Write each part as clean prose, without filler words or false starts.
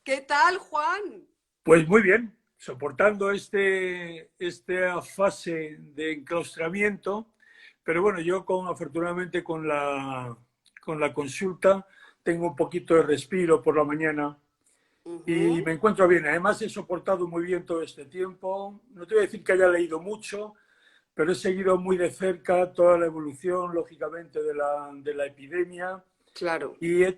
¿Qué tal, Juan? Pues muy bien, soportando esta fase de enclaustramiento, pero bueno, yo afortunadamente con la consulta tengo un poquito de respiro por la mañana y Ujú. me encuentro bien. Además he soportado muy bien todo este tiempo. No te voy a decir que haya leído mucho, pero he seguido muy de cerca toda la evolución, lógicamente, de la epidemia Claro, y he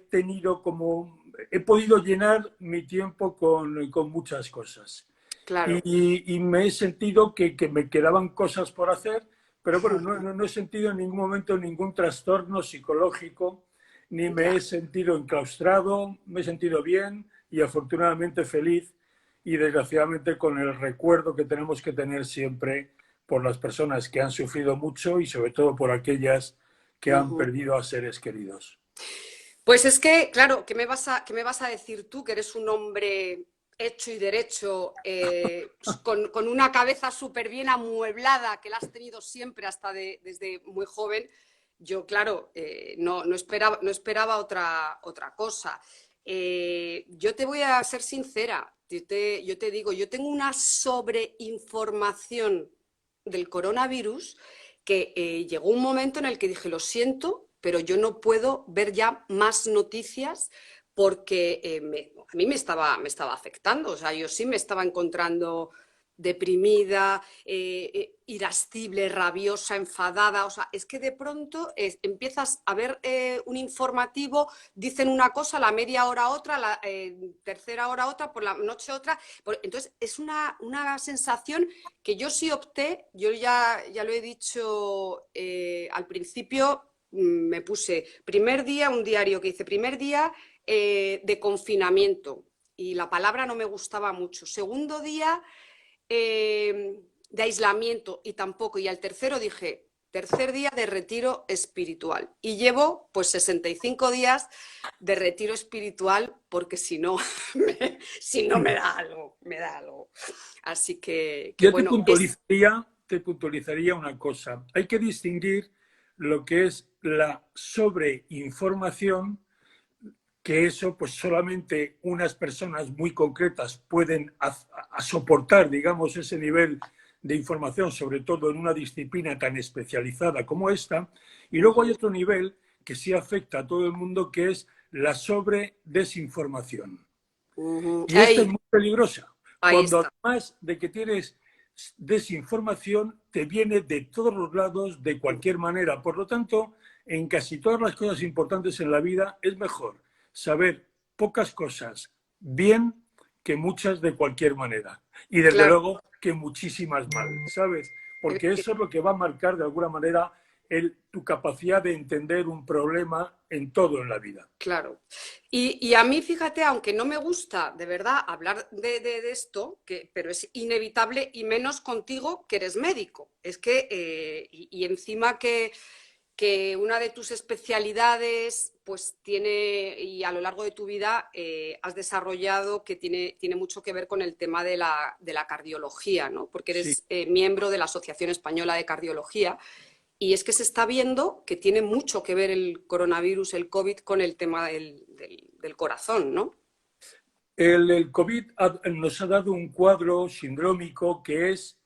podido llenar mi tiempo con muchas cosas. claro. Y me he sentido que me quedaban cosas por hacer, pero bueno, no he sentido en ningún momento ningún trastorno psicológico, ni me Ya. he sentido enclaustrado, me he sentido bien y afortunadamente feliz y desgraciadamente con el recuerdo que tenemos que tener siempre por las personas que han sufrido mucho y sobre todo por aquellas que han Ujú. perdido a seres queridos. Pues es que, claro, ¿qué me vas a decir tú, que eres un hombre hecho y derecho, con una cabeza súper bien amueblada, que la has tenido siempre desde muy joven? Yo, claro, no esperaba otra cosa. Yo te voy a ser sincera, yo te digo, yo tengo una sobreinformación del coronavirus que llegó un momento en el que dije, lo siento, pero yo no puedo ver ya más noticias porque a mí me estaba afectando. O sea, yo sí me estaba encontrando deprimida, irascible, rabiosa, enfadada. O sea, es que de pronto empiezas a ver un informativo, dicen una cosa, la media hora otra, la tercera hora otra, por la noche otra. Entonces, es una sensación que yo sí opté, yo ya lo he dicho al principio, me puse primer día, un diario que hice, primer día de confinamiento, y la palabra no me gustaba mucho. Segundo día de aislamiento, y tampoco. Y al tercero dije, tercer día de retiro espiritual. Y llevo pues 65 días de retiro espiritual, porque si no, si no me da algo, me da algo. Así que Yo te bueno, es... puntualizaría, te puntualizaría una cosa. Hay que distinguir lo que es la sobreinformación, que eso pues solamente unas personas muy concretas pueden soportar, digamos, ese nivel de información, sobre todo en una disciplina tan especializada como esta. Y luego hay Ujú. otro nivel que sí afecta a todo el mundo, que es la sobredesinformación. Ujú. Y esta es Ahí, muy peligrosa, ahí cuando está. además de que tienes desinformación, te viene de todos los lados, de cualquier manera. Por lo tanto, en casi todas las cosas importantes en la vida es mejor saber pocas cosas bien que muchas de cualquier manera. Y desde Claro. luego que muchísimas mal, ¿sabes? eh, Porque eh, eso es lo que va a marcar de alguna manera tu capacidad de entender un problema en todo en la vida. Claro. Y a mí, fíjate, aunque no me gusta de verdad hablar de esto, pero es inevitable, y menos contigo, que eres médico. Es que, y encima que una de tus especialidades, pues tiene, y a lo largo de tu vida has desarrollado, que tiene mucho que ver con el tema de la cardiología, ¿no? Porque Sí. eres miembro de la Asociación Española de Cardiología. Y es que se está viendo que tiene mucho que ver el coronavirus, el COVID, con el tema del corazón, ¿no? El COVID nos ha dado un cuadro sindrómico que es,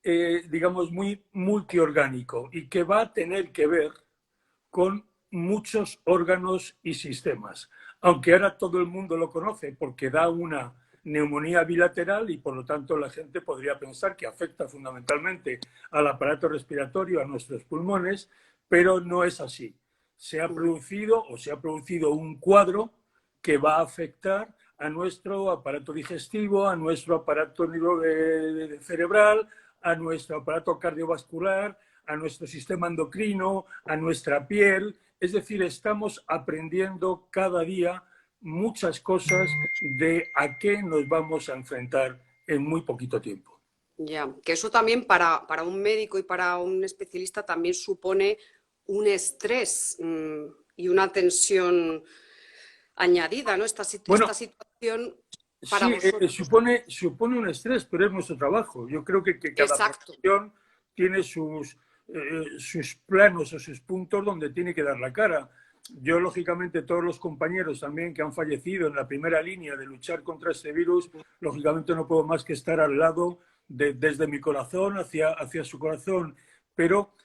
digamos, muy multiorgánico y que va a tener que ver con muchos órganos y sistemas, aunque ahora todo el mundo lo conoce porque da una neumonía bilateral y por lo tanto la gente podría pensar que afecta fundamentalmente al aparato respiratorio, a nuestros pulmones, pero no es así. Se ha producido un cuadro que va a afectar a nuestro aparato digestivo, a nuestro aparato cerebral, a nuestro aparato cardiovascular, a nuestro sistema endocrino, a nuestra piel. Es decir, estamos aprendiendo cada día muchas cosas de a qué nos vamos a enfrentar en muy poquito tiempo. Ya, que eso también para un médico y para un especialista también supone un estrés, y una tensión añadida, ¿no? Esta Bueno, situación para sí, vosotros. supone un estrés, pero es nuestro trabajo. Yo creo que cada Exacto. profesión tiene sus planos o sus puntos donde tiene que dar la cara. yo, lógicamente, todos los compañeros también que han fallecido en la primera línea de luchar contra este virus, lógicamente no puedo más que estar al lado, desde mi corazón hacia su corazón. Pero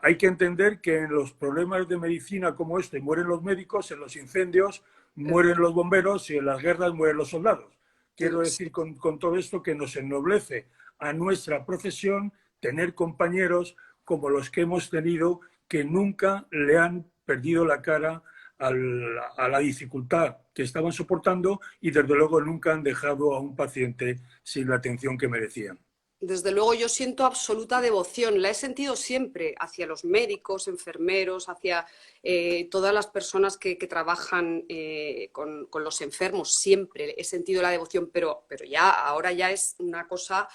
hay que entender que en los problemas de medicina como este mueren los médicos, en los incendios mueren los bomberos y en las guerras mueren los soldados. Quiero decir con todo esto que nos ennoblece a nuestra profesión tener compañeros como los que hemos tenido, que nunca le han perdido la cara a la dificultad que estaban soportando y desde luego nunca han dejado a un paciente sin la atención que merecían. Desde luego yo siento absoluta devoción, la he sentido siempre hacia los médicos, enfermeros, hacia todas las personas que trabajan con los enfermos, siempre he sentido la devoción, pero ya ahora ya es una cosa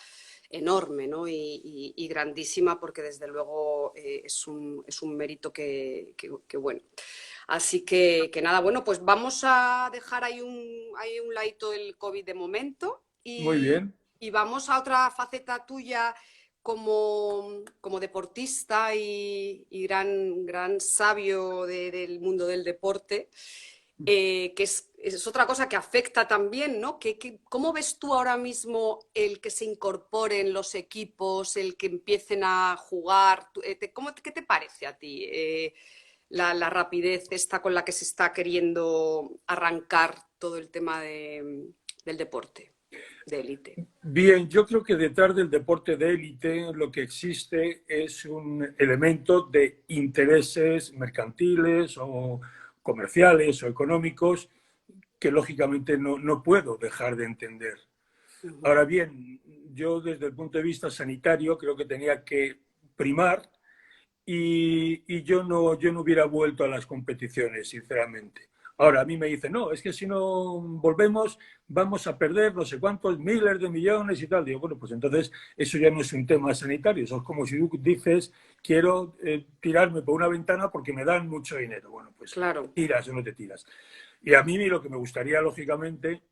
enorme, ¿no? y grandísima, porque desde luego es un mérito que bueno. Así que nada, bueno, pues vamos a dejar ahí un ladito el COVID de momento Muy bien. y vamos a otra faceta tuya como deportista y gran sabio del mundo del deporte, que es otra cosa que afecta también, ¿no? ¿Cómo ves tú ahora mismo el que se incorporen los equipos, el que empiecen a jugar? ¿Qué te parece a ti la rapidez esta con la que se está queriendo arrancar todo el tema del deporte de élite? Bien, yo creo que detrás del deporte de élite lo que existe es un elemento de intereses mercantiles o comerciales o económicos que lógicamente no puedo dejar de entender. Ahora bien, yo desde el punto de vista sanitario creo que tenía que primar y yo no hubiera vuelto a las competiciones, sinceramente. Ahora, a mí me dicen, no, es que si no volvemos vamos a perder no sé cuántos miles de millones y tal. Digo, bueno, pues entonces eso ya no es un tema sanitario. Eso es como si tú dices, quiero tirarme por una ventana porque me dan mucho dinero. Bueno, pues Claro. te tiras o no te tiras. Y a mí lo que me gustaría, lógicamente,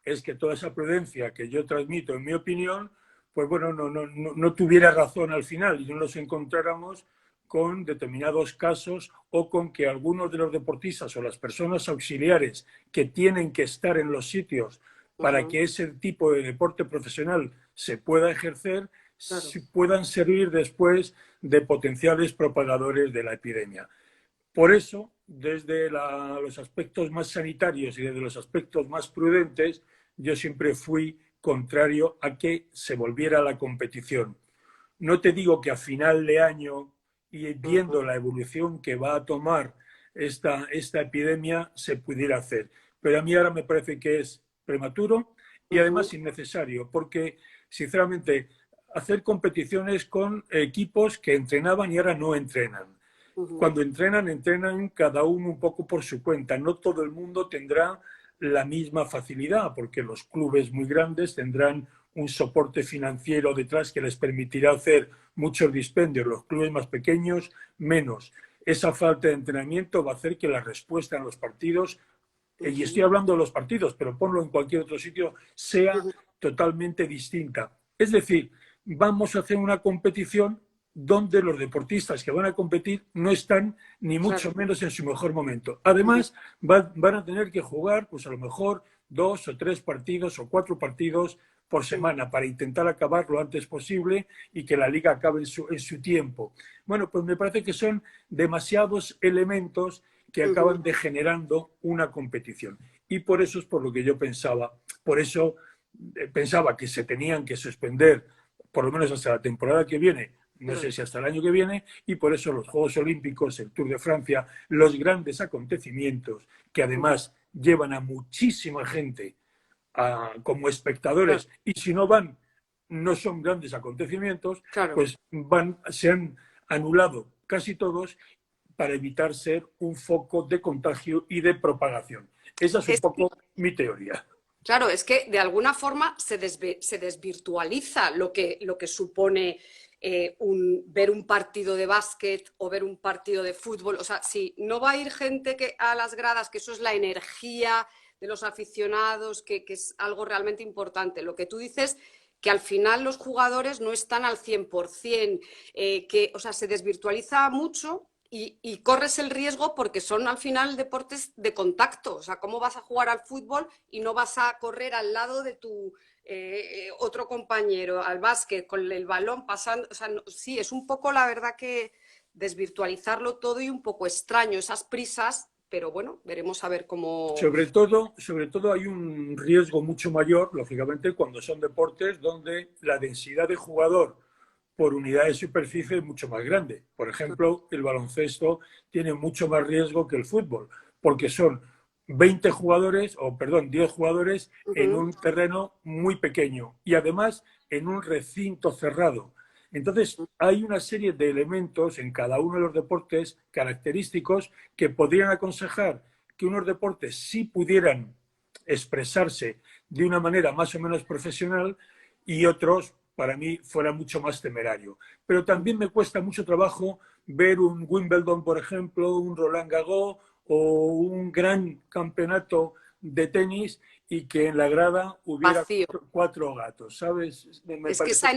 es que toda esa prudencia que yo transmito, en mi opinión, pues bueno, no tuviera razón al final y no nos encontráramos con determinados casos o con que algunos de los deportistas o las personas auxiliares que tienen que estar en los sitios para que ese tipo de deporte profesional se pueda ejercer, Claro. puedan servir después de potenciales propagadores de la epidemia. Por eso, desde los aspectos más sanitarios y desde los aspectos más prudentes, yo siempre fui contrario a que se volviera a la competición. No te digo que a final de año y viendo la evolución que va a tomar esta epidemia se pudiera hacer, pero a mí ahora me parece que es prematuro y además innecesario, porque sinceramente hacer competiciones con equipos que entrenaban y ahora no entrenan. Cuando entrenan cada uno un poco por su cuenta. No todo el mundo tendrá la misma facilidad, porque los clubes muy grandes tendrán un soporte financiero detrás que les permitirá hacer muchos dispendios. Los clubes más pequeños, menos. Esa falta de entrenamiento va a hacer que la respuesta en los partidos, y estoy hablando de los partidos, pero ponlo en cualquier otro sitio, sea totalmente distinta. Es decir, vamos a hacer una competición donde los deportistas que van a competir no están ni mucho menos en su mejor momento. Además, van a tener que jugar, pues a lo mejor 2 o 3 partidos o 4 partidos por semana para intentar acabar lo antes posible y que la liga acabe en su tiempo. Bueno, pues me parece que son demasiados elementos que acaban degenerando una competición. Y por eso es por lo que yo pensaba. Por eso pensaba que se tenían que suspender por lo menos hasta la temporada que viene, no sé si hasta el año que viene, y por eso los Juegos Olímpicos, el Tour de Francia, los grandes acontecimientos que además llevan a muchísima gente como espectadores, y si no van, no son grandes acontecimientos, pues se han anulado casi todos para evitar ser un foco de contagio y de propagación. Esa es un poco mi teoría. Claro, es que de alguna forma se desvirtualiza lo que supone ver un partido de básquet o ver un partido de fútbol. O sea, si no va a ir gente a las gradas, que eso es la energía de los aficionados, que es algo realmente importante. Lo que tú dices, que al final los jugadores no están al 100%, o sea, se desvirtualiza mucho y corres el riesgo porque son al final deportes de contacto. O sea, ¿cómo vas a jugar al fútbol y no vas a correr al lado de tu otro compañero, al básquet, con el balón pasando? O sea, no, sí, es un poco la verdad que desvirtualizarlo todo y un poco extraño, esas prisas, pero bueno, veremos a ver cómo... Sobre todo hay un riesgo mucho mayor, lógicamente, cuando son deportes donde la densidad de jugador por unidad de superficie es mucho más grande. Por ejemplo, el baloncesto tiene mucho más riesgo que el fútbol, porque son 20 jugadores, o perdón, 10 jugadores en un terreno muy pequeño y además en un recinto cerrado. Entonces, hay una serie de elementos en cada uno de los deportes característicos que podrían aconsejar que unos deportes sí pudieran expresarse de una manera más o menos profesional y otros, para mí, fuera mucho más temerario. Pero también me cuesta mucho trabajo ver un Wimbledon, por ejemplo, un Roland Garros o un gran campeonato de tenis y que en la grada hubiera vacío. cuatro gatos, ¿sabes? Es que Me esa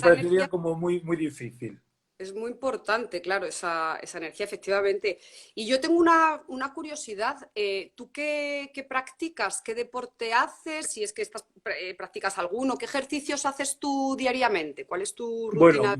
parecería energía como muy, muy difícil. es muy importante, claro, esa energía, efectivamente. Y yo tengo una curiosidad. ¿Tú qué practicas? ¿Qué deporte haces? Si es que practicas alguno, ¿qué ejercicios haces tú diariamente? ¿Cuál es tu Bueno, rutina?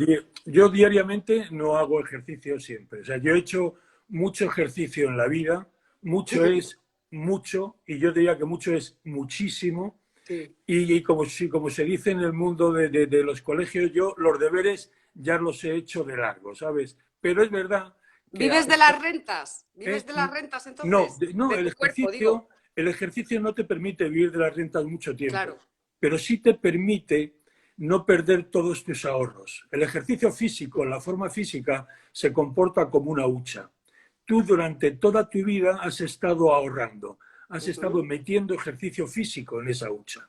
yo diariamente no hago ejercicio siempre. O sea, yo he hecho mucho ejercicio en la vida, mucho Ujú. es mucho, y yo diría que mucho es muchísimo. Sí. Y como, como se dice en el mundo de los colegios, yo los deberes ya los he hecho de largo, ¿sabes? Pero es verdad que ¿Vives de las rentas? ¿Vives eh, de las rentas no, entonces? no, De tu cuerpo, digo. el ejercicio no te permite vivir de las rentas mucho Claro. tiempo, pero sí te permite no perder todos tus ahorros. El ejercicio físico, la forma física, se comporta como una hucha. Tú durante toda tu vida has estado ahorrando, has estado Ujú, metiendo ejercicio físico en esa hucha.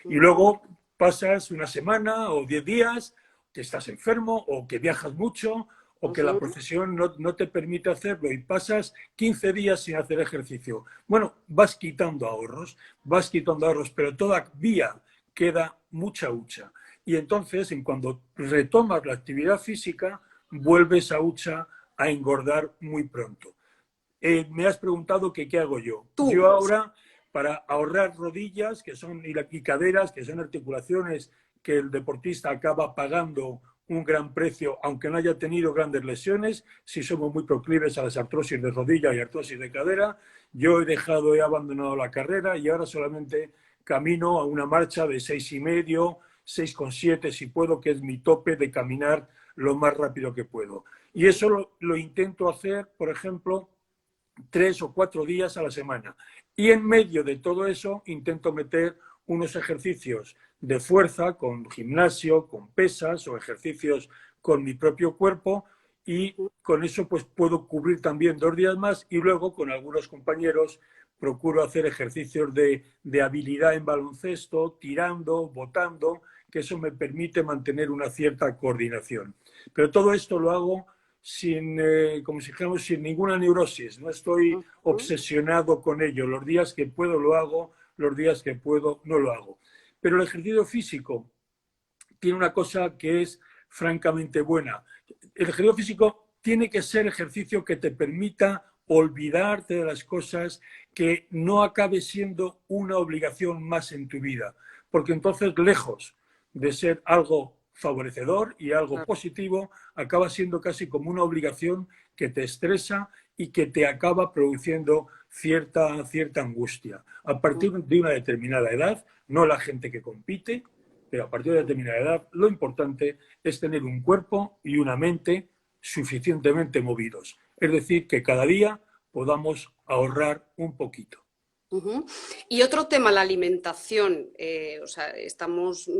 Y ujú, luego pasas una semana o 10 días que estás enfermo o que viajas mucho o que la ujú. profesión no te permite hacerlo y pasas 15 días sin hacer ejercicio. Bueno, vas quitando ahorros, pero todavía queda mucha hucha. Y entonces, en cuando retomas la actividad física, vuelves a hucha a engordar muy pronto. Me has preguntado que qué hago yo. Yo Tú, ahora, para ahorrar rodillas que son, y caderas, que son articulaciones que el deportista acaba pagando un gran precio, aunque no haya tenido grandes lesiones, si somos muy proclives a las artrosis de rodilla y artrosis de cadera, yo he abandonado la carrera y ahora solamente camino a una marcha de 6,5, 6,7 si puedo, que es mi tope de caminar lo más rápido que puedo. Y eso lo intento hacer, por ejemplo, 3 o 4 días a la semana. Y en medio de todo eso intento meter unos ejercicios de fuerza con gimnasio, con pesas o ejercicios con mi propio cuerpo y con eso pues puedo cubrir también 2 días más y luego con algunos compañeros procuro hacer ejercicios de habilidad en baloncesto, tirando, botando, que eso me permite mantener una cierta coordinación. Pero todo esto lo hago sin, como si dijéramos, sin ninguna neurosis. No estoy ujú, obsesionado con ello. Los días que puedo lo hago, los días que puedo no lo hago. Pero el ejercicio físico tiene una cosa que es francamente buena. El ejercicio físico tiene que ser ejercicio que te permita olvidarte de las cosas, que no acabe siendo una obligación más en tu vida. Porque entonces, lejos de ser algo favorecedor y algo claro. positivo, acaba siendo casi como una obligación que te estresa y que te acaba produciendo cierta angustia. A partir de una determinada edad, no la gente que compite, pero a partir de determinada edad, lo importante es tener un cuerpo y una mente suficientemente movidos. Es decir, que cada día podamos ahorrar un poquito. Ujú. Y otro tema, la alimentación. O sea, estamos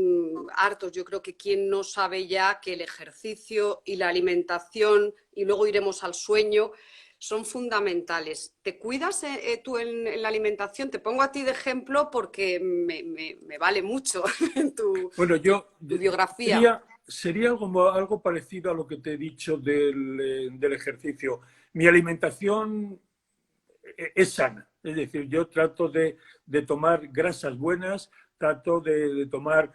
hartos. Yo creo que quien no sabe ya que el ejercicio y la alimentación, y luego iremos al sueño, son fundamentales. ¿Te cuidas tú en la alimentación? Te pongo a ti de ejemplo porque me vale mucho Bueno, tu biografía. sería algo parecido a lo que te he dicho del ejercicio. Mi alimentación es sana. Es decir, yo trato de tomar grasas buenas, trato de tomar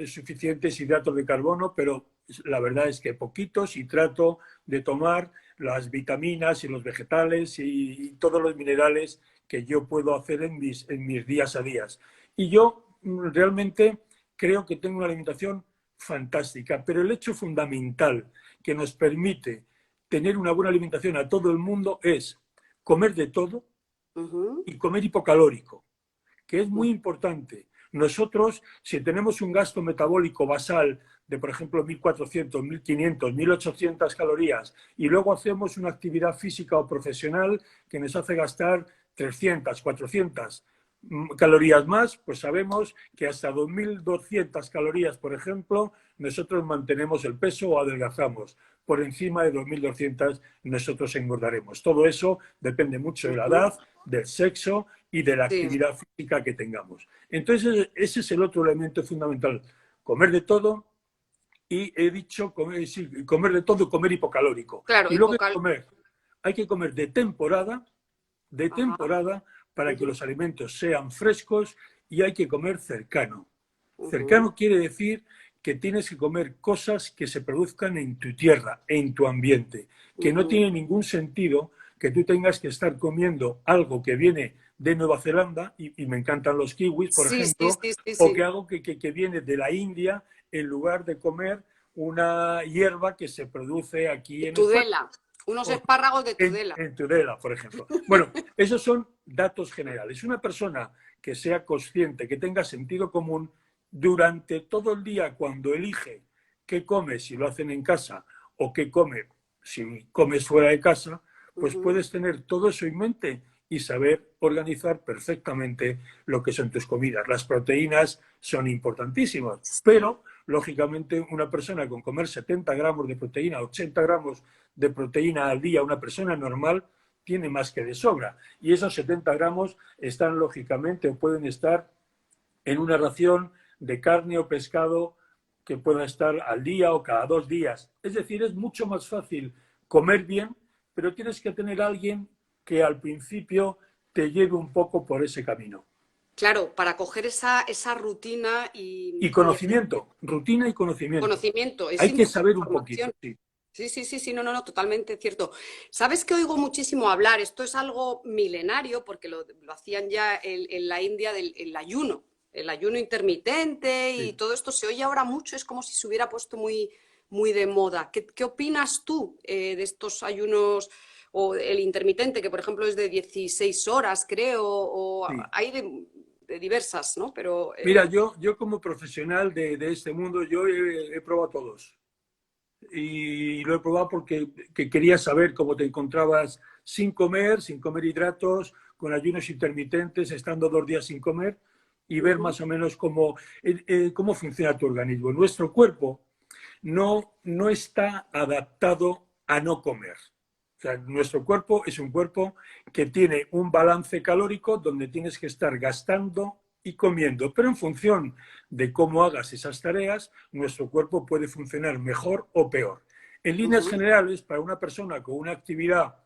suficientes hidratos de carbono, pero la verdad es que poquitos y trato de tomar las vitaminas y los vegetales y todos los minerales que yo puedo hacer en mis días a días. Y yo realmente creo que tengo una alimentación fantástica, pero el hecho fundamental que nos permite tener una buena alimentación a todo el mundo es comer de todo y comer hipocalórico, que es muy importante. Nosotros, si tenemos un gasto metabólico basal de, por ejemplo, 1.400, 1.500, 1.800 calorías y luego hacemos una actividad física o profesional que nos hace gastar 300, 400 calorías más, pues sabemos que hasta 2.200 calorías, por ejemplo, nosotros mantenemos el peso o adelgazamos. Por encima de 2.200 nosotros engordaremos. Todo eso depende mucho de la edad, del sexo y de la actividad física que tengamos. Entonces, ese es el otro elemento fundamental. Comer de todo y he dicho comer de todo, comer hipocalórico. Claro, y luego hay que comer de temporada para que los alimentos sean frescos y hay que comer cercano. Cercano quiere decir que tienes que comer cosas que se produzcan en tu tierra, en tu ambiente, que no tiene ningún sentido que tú tengas que estar comiendo algo que viene de Nueva Zelanda, y me encantan los kiwis, por ejemplo, o que algo que viene de la India, en lugar de comer una hierba que se produce aquí en Tudela. España. Unos espárragos de Tudela. En Tudela, por ejemplo. Bueno, esos son datos generales. Una persona que sea consciente, que tenga sentido común, durante todo el día, cuando elige qué come, si lo hacen en casa, o qué come, si comes fuera de casa, pues puedes tener todo eso en mente y saber organizar perfectamente lo que son tus comidas. Las proteínas son importantísimas, pero lógicamente una persona con comer 70 gramos de proteína, 80 gramos de proteína al día, una persona normal, tiene más que de sobra. Y esos 70 gramos están lógicamente o pueden estar en una ración de carne o pescado que pueda estar al día o cada 2 días. Es decir, es mucho más fácil comer bien, pero tienes que tener a alguien que al principio te lleve un poco por ese camino. Claro, para coger esa rutina y conocimiento, rutina y conocimiento. Conocimiento, es Hay que saber un poquito, sí. Sí, no, totalmente cierto. ¿Sabes que oigo muchísimo hablar? Esto es algo milenario porque lo hacían ya en la India el ayuno intermitente y todo esto se oye ahora mucho, es como si se hubiera puesto muy, muy de moda. ¿Qué opinas tú de estos ayunos o el intermitente, que por ejemplo es de 16 horas, creo, o hay de diversas, ¿no? Pero, Mira, yo como profesional de este mundo, yo he probado todos. Y lo he probado porque quería saber cómo te encontrabas sin comer hidratos, con ayunos intermitentes, estando 2 días sin comer y ver más o menos cómo funciona tu organismo. Nuestro cuerpo no está adaptado a no comer. O sea, nuestro cuerpo es un cuerpo que tiene un balance calórico donde tienes que estar gastando y comiendo, pero en función de cómo hagas esas tareas, nuestro cuerpo puede funcionar mejor o peor. En líneas generales, para una persona con una actividad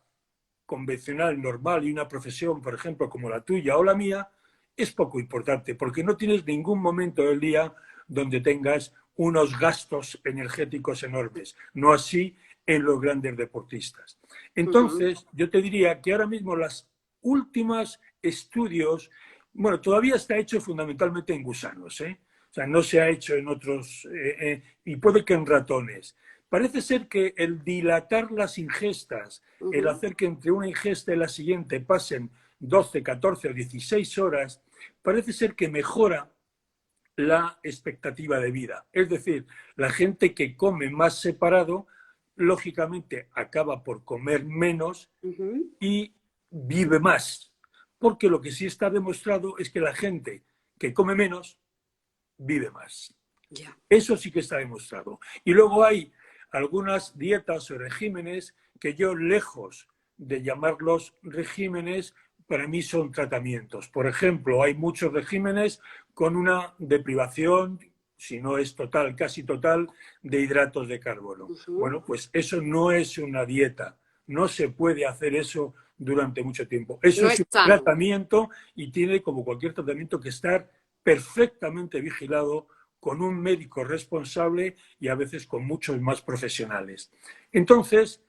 convencional, normal y una profesión, por ejemplo, como la tuya o la mía, es poco importante, porque no tienes ningún momento del día donde tengas unos gastos energéticos enormes. No así en los grandes deportistas. Entonces, yo te diría que ahora mismo las últimas estudios, bueno, todavía está hecho fundamentalmente en gusanos, ¿eh? O sea, no se ha hecho en otros, y puede que en ratones. Parece ser que el dilatar las ingestas, el hacer que entre una ingesta y la siguiente pasen 12, 14 o 16 horas, parece ser que mejora la expectativa de vida. Es decir, la gente que come más separado, lógicamente acaba por comer menos y vive más. Porque lo que sí está demostrado es que la gente que come menos vive más. Eso sí que está demostrado. Y luego hay algunas dietas o regímenes que yo, lejos de llamarlos regímenes, para mí son tratamientos. Por ejemplo, hay muchos regímenes con una deprivación, si no es total, casi total, de hidratos de carbono. Bueno, pues eso no es una dieta. No se puede hacer eso durante mucho tiempo. Eso no es un tratamiento y tiene, como cualquier tratamiento, que estar perfectamente vigilado con un médico responsable y a veces con muchos más profesionales. Entonces,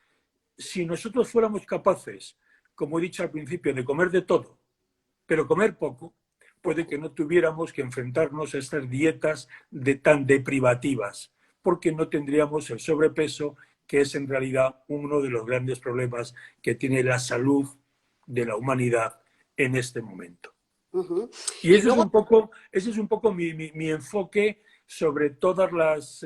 si nosotros fuéramos capaces, como he dicho al principio, de comer de todo, pero comer poco, puede que no tuviéramos que enfrentarnos a estas dietas tan deprivativas, porque no tendríamos el sobrepeso, que es en realidad uno de los grandes problemas que tiene la salud de la humanidad en este momento. Ujú. Y Y luego, ese es un poco mi enfoque sobre todas las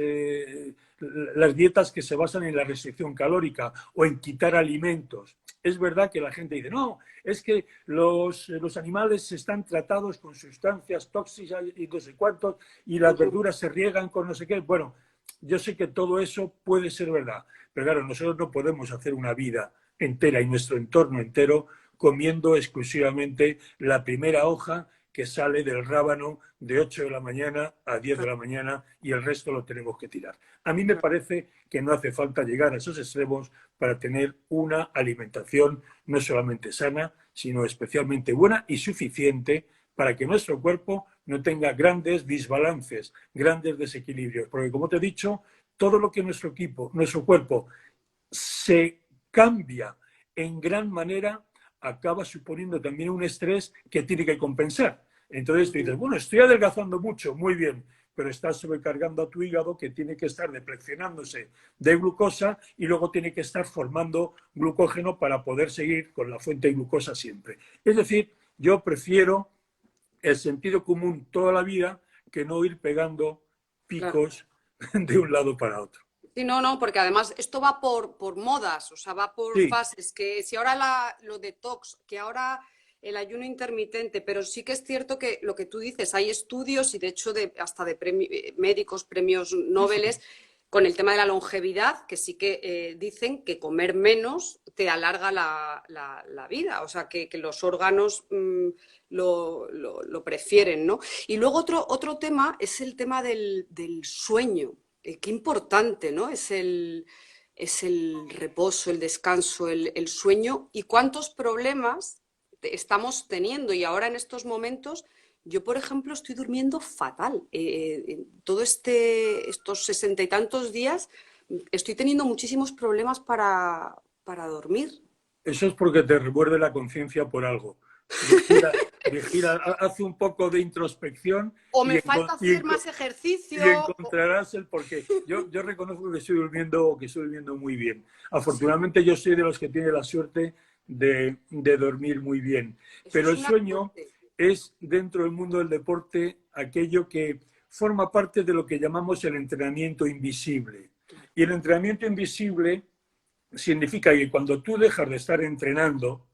dietas que se basan en la restricción calórica o en quitar alimentos. Es verdad que la gente dice, no, es que los animales están tratados con sustancias tóxicas y no sé cuántos, y las ujú, verduras se riegan con no sé qué. Bueno, yo sé que todo eso puede ser verdad, pero claro, nosotros no podemos hacer una vida entera y nuestro entorno entero comiendo exclusivamente la primera hoja que sale del rábano de 8 de la mañana a 10 de la mañana y el resto lo tenemos que tirar. A mí me parece que no hace falta llegar a esos extremos para tener una alimentación no solamente sana, sino especialmente buena y suficiente para que nuestro cuerpo no tenga grandes desbalances, grandes desequilibrios. Porque como te he dicho, todo lo que nuestro cuerpo se cambia en gran manera, acaba suponiendo también un estrés que tiene que compensar. Entonces tú dices, ujú. bueno, estoy adelgazando mucho, muy bien, pero estás sobrecargando a tu hígado que tiene que estar depleccionándose de glucosa y luego tiene que estar formando glucógeno para poder seguir con la fuente de glucosa siempre. Es decir, yo prefiero el sentido común toda la vida que no ir pegando Claro. picos de un lado para otro. Sí, no, no, porque además esto va por modas, o sea, va por Sí, fases, que si ahora lo detox, que ahora el ayuno intermitente, pero sí que es cierto que lo que tú dices, hay estudios y de hecho hasta de médicos, premios sí, sí. Nobel, con el tema de la longevidad, que sí que dicen que comer menos te alarga la vida, o sea, que los órganos lo prefieren, ¿no? Y luego otro tema es el tema del sueño. Qué importante, ¿no? Es el reposo, el descanso, el sueño y cuántos problemas estamos teniendo. Y ahora en estos momentos, yo, por ejemplo, estoy durmiendo fatal. Todo estos 60 y tantos días, estoy teniendo muchísimos problemas para dormir. Eso es porque te remuerde la conciencia por algo. Vigila, vigila, haz un poco de introspección O y, me falta hacer más ejercicio. y encontrarás el porqué. Yo reconozco que estoy durmiendo muy bien. Sí, Afortunadamente yo soy de los que tiene la suerte de dormir muy bien. eso Pero es el una sueño suerte. es, dentro del mundo del deporte, aquello que forma parte de lo que llamamos el entrenamiento invisible. Claro. Y el entrenamiento invisible significa que cuando tú dejas de estar entrenando,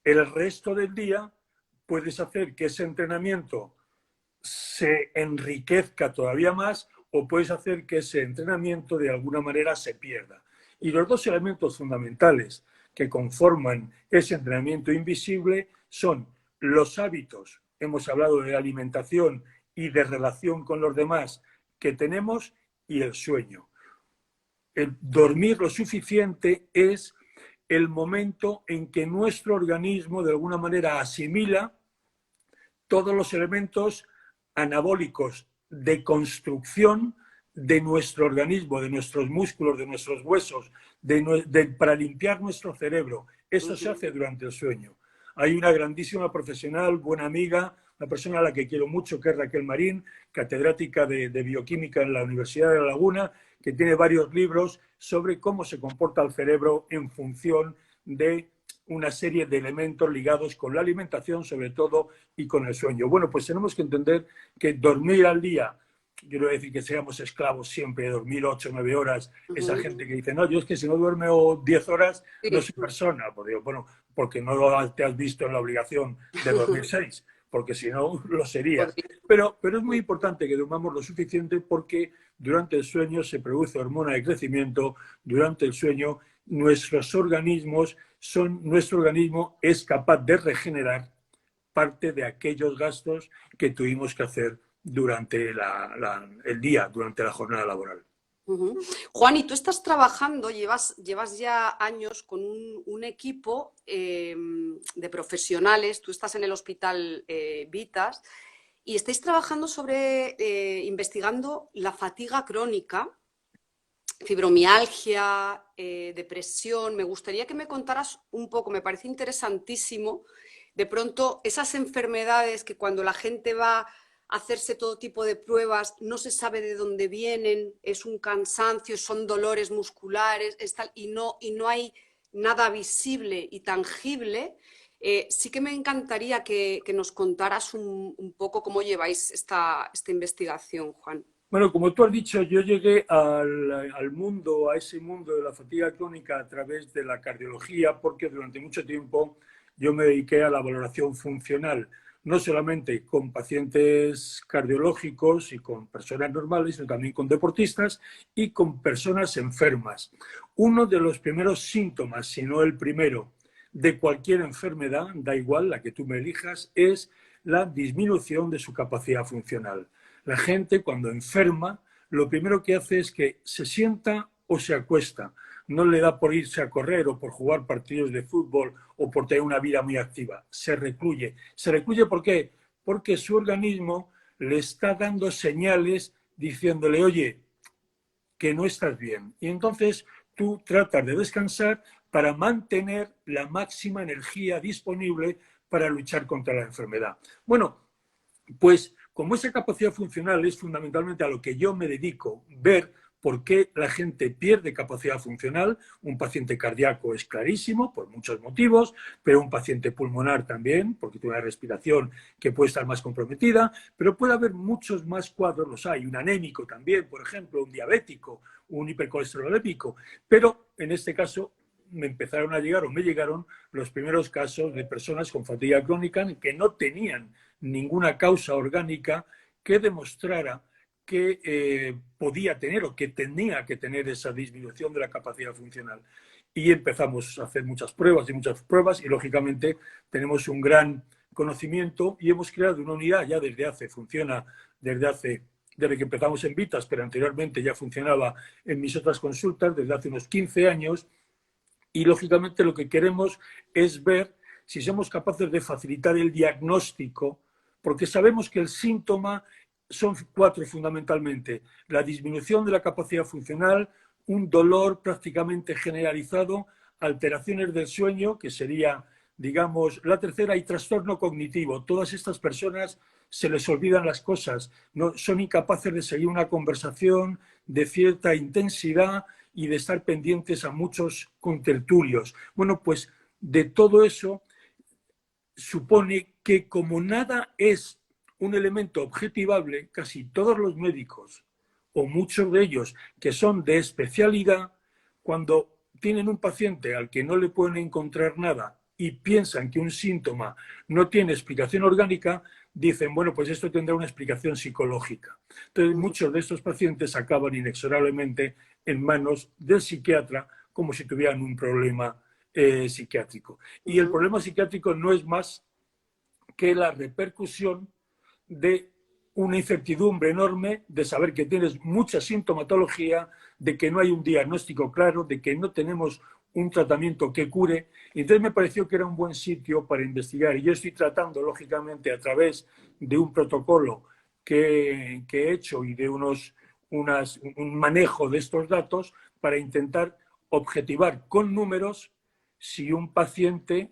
el resto del día puedes hacer que ese entrenamiento se enriquezca todavía más o puedes hacer que ese entrenamiento de alguna manera se pierda. Y los dos elementos fundamentales que conforman ese entrenamiento invisible son los hábitos, hemos hablado de alimentación y de relación con los demás que tenemos, y el sueño. El dormir lo suficiente es el momento en que nuestro organismo de alguna manera asimila todos los elementos anabólicos de construcción de nuestro organismo, de nuestros músculos, de nuestros huesos, para limpiar nuestro cerebro. Eso se Ujú. hace durante el sueño. Hay una grandísima profesional, buena amiga, una persona a la que quiero mucho, que es Raquel Marín, catedrática de bioquímica en la Universidad de La Laguna, que tiene varios libros sobre cómo se comporta el cerebro en función de una serie de elementos ligados con la alimentación, sobre todo, y con el sueño. Bueno, pues tenemos que entender que dormir al día, quiero decir que seamos esclavos siempre de dormir 8 o 9 horas, esa Ujú. gente que dice, no, yo es que si no duermo 10 horas no Sí. soy persona. Pues digo, bueno, porque no te has visto en la obligación de dormir 6, porque si no lo serías. Podría. Pero es muy importante que durmamos lo suficiente porque durante el sueño se produce hormona de crecimiento, durante el sueño nuestro organismo es capaz de regenerar parte de aquellos gastos que tuvimos que hacer durante el día, durante la jornada laboral. Ujú. Juan, y tú estás trabajando, llevas ya años con un equipo de profesionales, tú estás en el hospital Vitas y estáis trabajando investigando la fatiga crónica fibromialgia, depresión. Me gustaría que me contaras un poco, me parece interesantísimo, de pronto esas enfermedades que cuando la gente va a hacerse todo tipo de pruebas no se sabe de dónde vienen, es un cansancio, son dolores musculares, y no hay nada visible y tangible. Sí que me encantaría que nos contaras un poco cómo lleváis esta investigación, Juan. Bueno, como tú has dicho, yo llegué al mundo, a ese mundo de la fatiga crónica a través de la cardiología, porque durante mucho tiempo yo me dediqué a la valoración funcional, no solamente con pacientes cardiológicos y con personas normales, sino también con deportistas y con personas enfermas. Uno de los primeros síntomas, si no el primero, de cualquier enfermedad, da igual la que tú me elijas, es la disminución de su capacidad funcional. La gente cuando enferma, lo primero que hace es que se sienta o se acuesta. No le da por irse a correr o por jugar partidos de fútbol o por tener una vida muy activa. Se recluye. ¿Se recluye por qué? Porque su organismo le está dando señales diciéndole, oye, que no estás bien. Y entonces tú tratas de descansar para mantener la máxima energía disponible para luchar contra la enfermedad. Bueno, pues como esa capacidad funcional es fundamentalmente a lo que yo me dedico, ver por qué la gente pierde capacidad funcional, un paciente cardíaco es clarísimo por muchos motivos, pero un paciente pulmonar también, porque tiene una respiración que puede estar más comprometida, pero puede haber muchos más cuadros, los hay, un anémico también, por ejemplo, un diabético, un hipercolesterolémico, pero en este caso me empezaron a llegar o me llegaron los primeros casos de personas con fatiga crónica que no tenían ninguna causa orgánica que demostrara que podía tener o que tenía que tener esa disminución de la capacidad funcional. Y empezamos a hacer muchas pruebas y lógicamente tenemos un gran conocimiento y hemos creado una unidad ya funciona desde que empezamos en Vitas, pero anteriormente ya funcionaba en mis otras consultas desde hace unos 15 años y lógicamente lo que queremos es ver si somos capaces de facilitar el diagnóstico, porque sabemos que el síntoma son 4 fundamentalmente: la disminución de la capacidad funcional, un dolor prácticamente generalizado, alteraciones del sueño, que sería, digamos, la tercera, y trastorno cognitivo. Todas estas personas se les olvidan las cosas, no, son incapaces de seguir una conversación de cierta intensidad y de estar pendientes a muchos contertulios. Bueno, pues de todo eso supone que como nada es un elemento objetivable, casi todos los médicos, o muchos de ellos que son de especialidad, cuando tienen un paciente al que no le pueden encontrar nada y piensan que un síntoma no tiene explicación orgánica, dicen, bueno, pues esto tendrá una explicación psicológica. Entonces, muchos de estos pacientes acaban inexorablemente en manos del psiquiatra como si tuvieran un problema psiquiátrico. Y el problema psiquiátrico no es más que la repercusión de una incertidumbre enorme, de saber que tienes mucha sintomatología, de que no hay un diagnóstico claro, de que no tenemos un tratamiento que cure. Y entonces me pareció que era un buen sitio para investigar. Y yo estoy tratando, lógicamente, a través de un protocolo que he hecho y de un manejo de estos datos para intentar objetivar con números si un paciente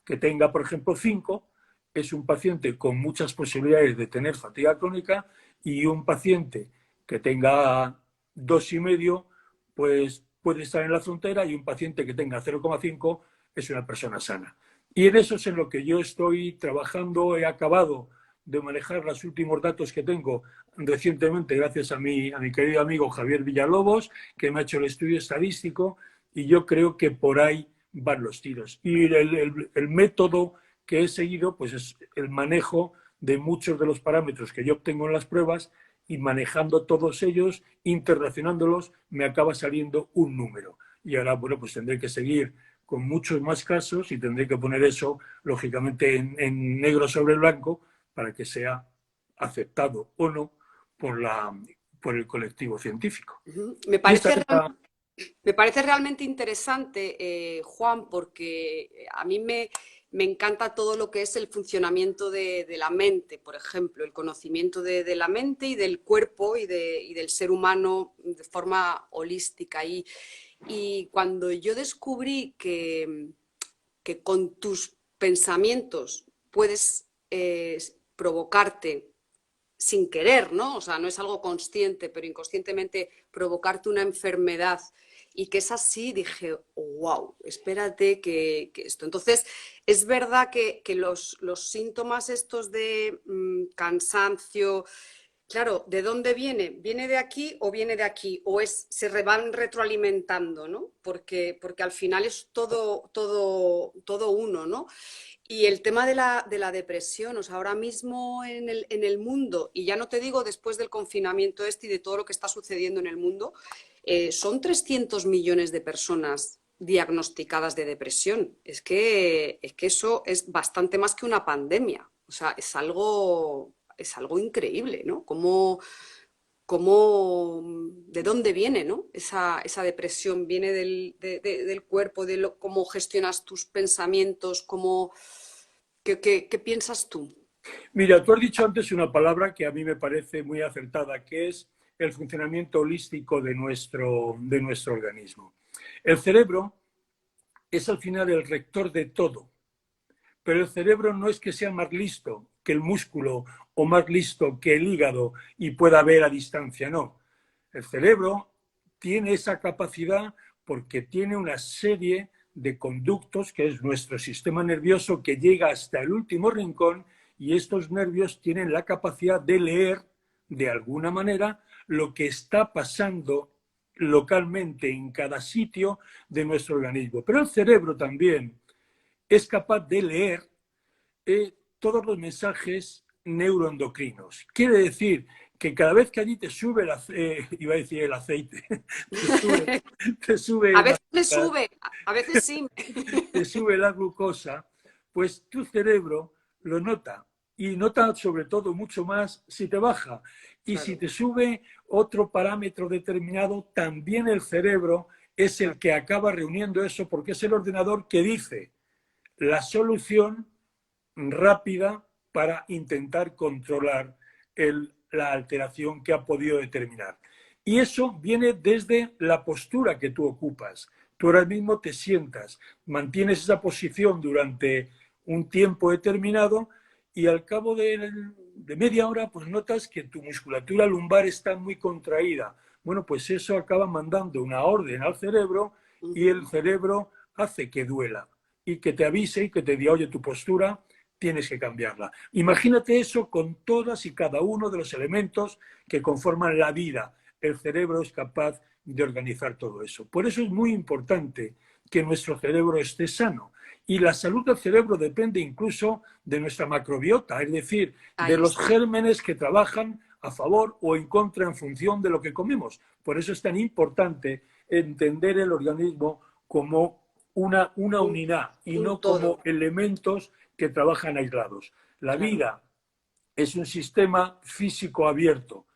que tenga, por ejemplo, 5, es un paciente con muchas posibilidades de tener fatiga crónica, y un paciente que tenga 2,5, pues puede estar en la frontera, y un paciente que tenga 0,5 es una persona sana. Y en eso es en lo que yo estoy trabajando. He acabado de manejar los últimos datos que tengo recientemente gracias a mi querido amigo Javier Villalobos, que me ha hecho el estudio estadístico, y yo creo que por ahí van los tiros. Y el método que he seguido pues es el manejo de muchos de los parámetros que yo obtengo en las pruebas, y manejando todos ellos, interrelacionándolos, me acaba saliendo un número. Y ahora, bueno, pues tendré que seguir con muchos más casos y tendré que poner eso, lógicamente, en negro sobre blanco para que sea aceptado o no por el colectivo científico. Me Y esta parece, es la... me parece realmente interesante, Juan, porque a mí me encanta todo lo que es el funcionamiento de la mente, por ejemplo, el conocimiento de la mente y del cuerpo y del ser humano de forma holística. Y cuando yo descubrí que con tus pensamientos puedes provocarte sin querer, ¿no? O sea, no es algo consciente, pero inconscientemente provocarte una enfermedad y que es así, dije, wow, espérate que esto. Entonces, es verdad que los síntomas estos de cansancio, claro, ¿de dónde viene? ¿Viene de aquí o viene de aquí? ¿O van retroalimentando, ¿no? Porque al final es todo uno, ¿no? Y el tema de la depresión, o sea, ahora mismo en el mundo, y ya no te digo después del confinamiento y de todo lo que está sucediendo en el mundo, son 300 millones de personas diagnosticadas de depresión. Es que eso es bastante más que una pandemia. O sea, es algo increíble, ¿no? ¿De dónde viene, ¿no? Esa depresión viene del cuerpo, cómo gestionas tus pensamientos, ¿qué piensas tú? Mira, tú has dicho antes una palabra que a mí me parece muy acertada, que es el funcionamiento holístico de nuestro organismo. El cerebro es al final el rector de todo, pero el cerebro no es que sea más listo que el músculo o más listo que el hígado y pueda ver a distancia, no. El cerebro tiene esa capacidad porque tiene una serie de conductos, que es nuestro sistema nervioso, que llega hasta el último rincón, y estos nervios tienen la capacidad de leer de alguna manera lo que está pasando localmente en cada sitio de nuestro organismo. Pero el cerebro también es capaz de leer todos los mensajes neuroendocrinos. Quiere decir que cada vez que allí te sube iba a decir el aceite, te sube A el veces me azúcar, sube, a veces sí. te sube la glucosa, pues tu cerebro lo nota y nota sobre todo mucho más si te baja. Y si Claro. te sube otro parámetro determinado, también el cerebro es el que acaba reuniendo eso porque es el ordenador que dice la solución rápida para intentar controlar la alteración que ha podido determinar. Y eso viene desde la postura que tú ocupas. Tú ahora mismo te sientas, mantienes esa posición durante un tiempo determinado y al cabo de media hora pues notas que tu musculatura lumbar está muy contraída. Bueno, pues eso acaba mandando una orden al cerebro y el cerebro hace que duela y que te avise y que te diga, oye, tu postura tienes que cambiarla. Imagínate eso con todas y cada uno de los elementos que conforman la vida. El cerebro es capaz de organizar todo eso. Por eso es muy importante que nuestro cerebro esté sano. Y la salud del cerebro depende incluso de nuestra macrobiota, es decir, de Ahí los está. gérmenes que trabajan a favor o en contra en función de lo que comemos. Por eso es tan importante entender el organismo como una Un, unidad y un no todo, como elementos que trabajan aislados. La claro. vida es un sistema físico abierto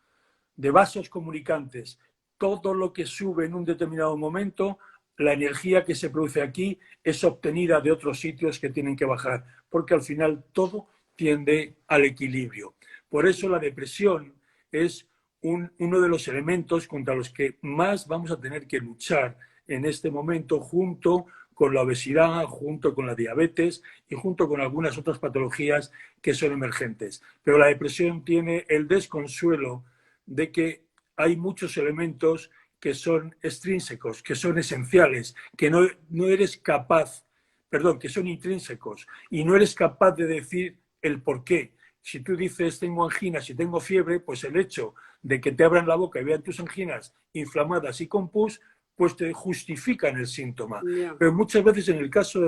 de vasos comunicantes. Todo lo que sube en un determinado momento, la energía que se produce aquí es obtenida de otros sitios que tienen que bajar, porque al final todo tiende al equilibrio. Por eso la depresión es uno de los elementos contra los que más vamos a tener que luchar en este momento, junto con la obesidad, junto con la diabetes y junto con algunas otras patologías que son emergentes. Pero la depresión tiene el desconsuelo de que hay muchos elementos que son extrínsecos, que son esenciales, que no eres capaz, perdón, que son intrínsecos y no eres capaz de decir el por qué. Si tú dices tengo anginas y tengo fiebre, pues el hecho de que te abran la boca y vean tus anginas inflamadas y con pus, pues te justifican el síntoma. Ya. Pero muchas veces en el caso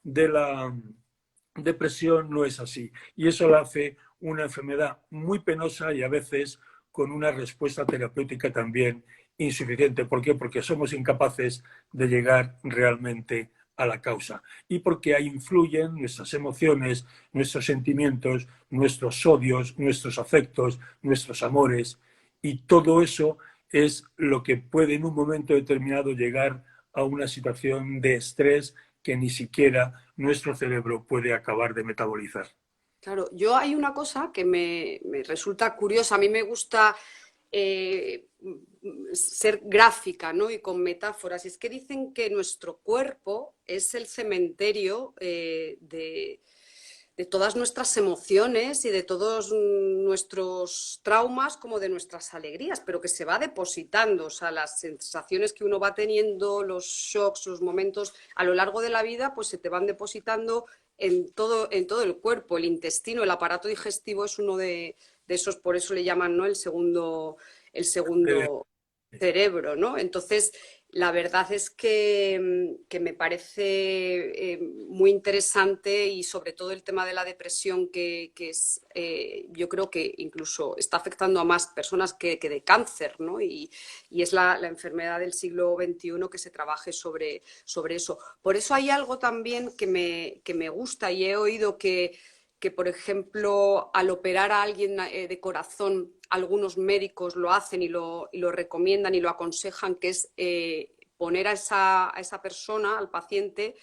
de la depresión no es así. Y eso la hace una enfermedad muy penosa y a veces con una respuesta terapéutica también insuficiente. ¿Por qué? Porque somos incapaces de llegar realmente a la causa y porque ahí influyen nuestras emociones, nuestros sentimientos, nuestros odios, nuestros afectos, nuestros amores y todo eso es lo que puede en un momento determinado llegar a una situación de estrés que ni siquiera nuestro cerebro puede acabar de metabolizar. Claro, yo hay una cosa que me resulta curiosa. A mí me gusta eh, ser gráfica, ¿no? Y con metáforas. Y es que dicen que nuestro cuerpo es el cementerio de todas nuestras emociones y de todos nuestros traumas como de nuestras alegrías, pero que se va depositando, o sea, las sensaciones que uno va teniendo, los shocks, los momentos a lo largo de la vida, pues se te van depositando en todo el cuerpo. El intestino, el aparato digestivo es uno de esos, por eso le llaman, ¿no? El segundo cerebro, ¿no? Entonces, la verdad es que me parece muy interesante y sobre todo el tema de la depresión que es, yo creo que incluso está afectando a más personas que de cáncer, ¿no? Y es la enfermedad del siglo XXI que se trabaje sobre eso. Por eso hay algo también que me gusta y he oído que, por ejemplo, al operar a alguien de corazón, algunos médicos lo hacen y lo recomiendan y lo aconsejan, que es poner a esa persona, al paciente,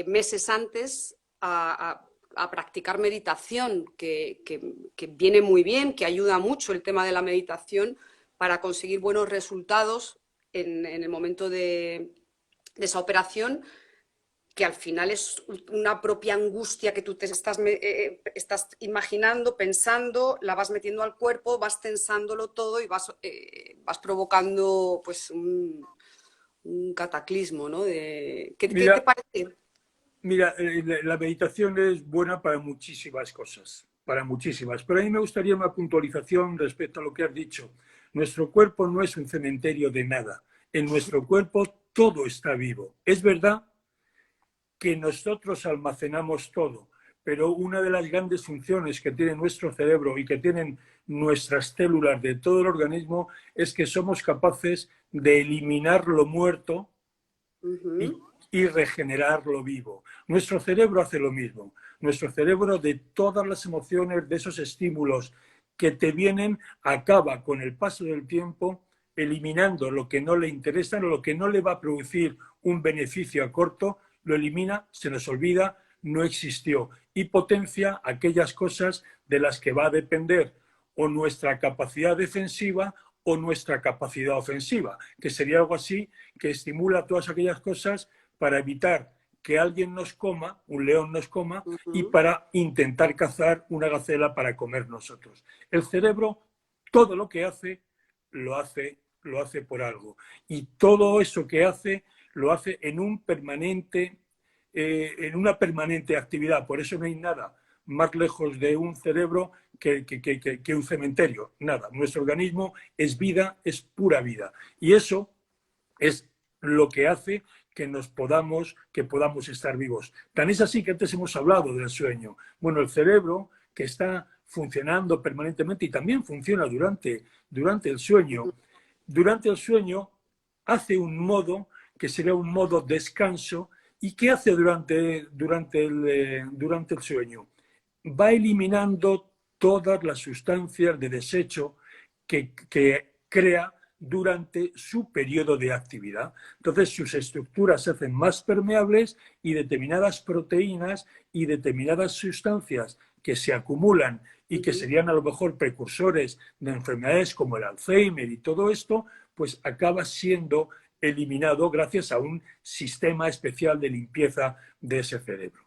meses antes a practicar meditación, que viene muy bien, que ayuda mucho el tema de la meditación para conseguir buenos resultados en el momento de esa operación, que al final es una propia angustia que tú te estás imaginando, pensando, la vas metiendo al cuerpo, vas tensándolo todo y vas provocando pues un cataclismo, ¿no? ¿Qué te Mira, parece? Mira, la meditación es buena para muchísimas cosas, para muchísimas. Pero a mí me gustaría una puntualización respecto a lo que has dicho. Nuestro cuerpo no es un cementerio de nada. En nuestro cuerpo todo está vivo. Es verdad que nosotros almacenamos todo, pero una de las grandes funciones que tiene nuestro cerebro y que tienen nuestras células de todo el organismo es que somos capaces de eliminar lo muerto y, Ujú, y regenerar lo vivo. Nuestro cerebro hace lo mismo. Nuestro cerebro, de todas las emociones, de esos estímulos que te vienen, acaba con el paso del tiempo eliminando lo que no le interesa, lo que no le va a producir un beneficio a corto, lo elimina, se nos olvida, no existió, y potencia aquellas cosas de las que va a depender o nuestra capacidad defensiva o nuestra capacidad ofensiva, que sería algo así, que estimula todas aquellas cosas para evitar que alguien nos coma, un león nos coma, y ujú. para intentar cazar una gacela para comer nosotros. El cerebro, todo lo que hace, lo hace por algo. Y todo eso que hace, lo hace en una permanente actividad. Por eso no hay nada más lejos de un cerebro que un cementerio. Nada. Nuestro organismo es vida, es pura vida. Y eso es lo que hace que podamos estar vivos. Tan es así que antes hemos hablado del sueño. Bueno, el cerebro que está funcionando permanentemente y también funciona durante el sueño hace un modo que sería un modo descanso. ¿Y qué hace durante el sueño? Va eliminando todas las sustancias de desecho que crea durante su periodo de actividad. Entonces sus estructuras se hacen más permeables y determinadas proteínas y determinadas sustancias que se acumulan y que Ujú. serían a lo mejor precursores de enfermedades como el Alzheimer y todo esto, pues acaba siendo eliminado gracias a un sistema especial de limpieza de ese cerebro.